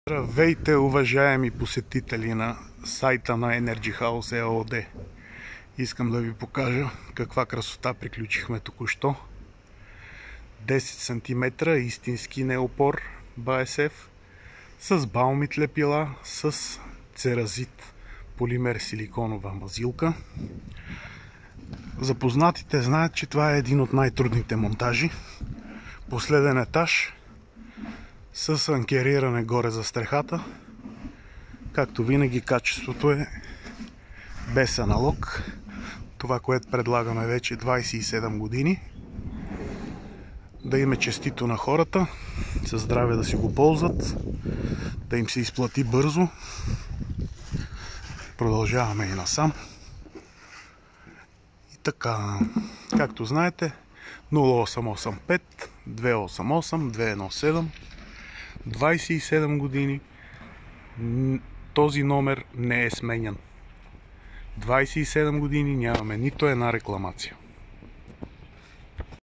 Здравейте, уважаеми посетители на сайта на Energy House ЕООД. Искам да ви покажа каква красота приключихме току-що. 10 см истински неопор BASF с баумит лепила с церазит полимер силиконова мазилка. Запознатите знаят, че това е един от най-трудните монтажи. Последен етаж с анкериране горе за стрехата. Както винаги, качеството е без аналог. Това, което предлагаме вече 27 години. Да им е честито на хората, със здраве да си го ползват, да им се изплати бързо. Продължаваме и насам. И така, както знаете, 0885 288 217, 27 години. Този номер не е сменян. 27 години нямаме нито една рекламация.